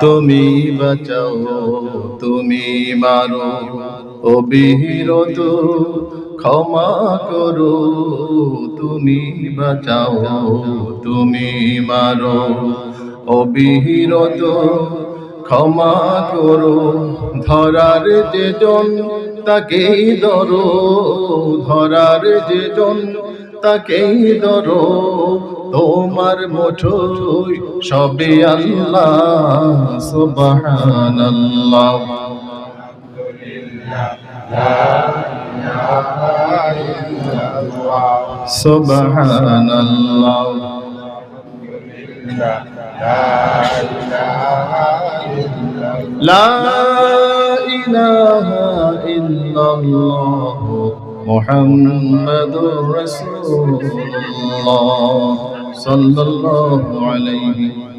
তুমি বাঁচাও তুমি মারো অবিরত ক্ষমা করো তুমি বাঁচাও তুমি মারো অবিরত ক্ষমা করো ধরার যে জন তাকেই ধরো ধরার যে জন তাকেই ধরো তোমার মুঠোয় সবে আল্লাহ সুবহানাল্লাহ সুবহানাল্লাহ লা ইলাহা ইল্লাল্লাহ মুহাম্মাদুর রাসূলুল্লাহ সাল্লাল্লাহু আলাইহি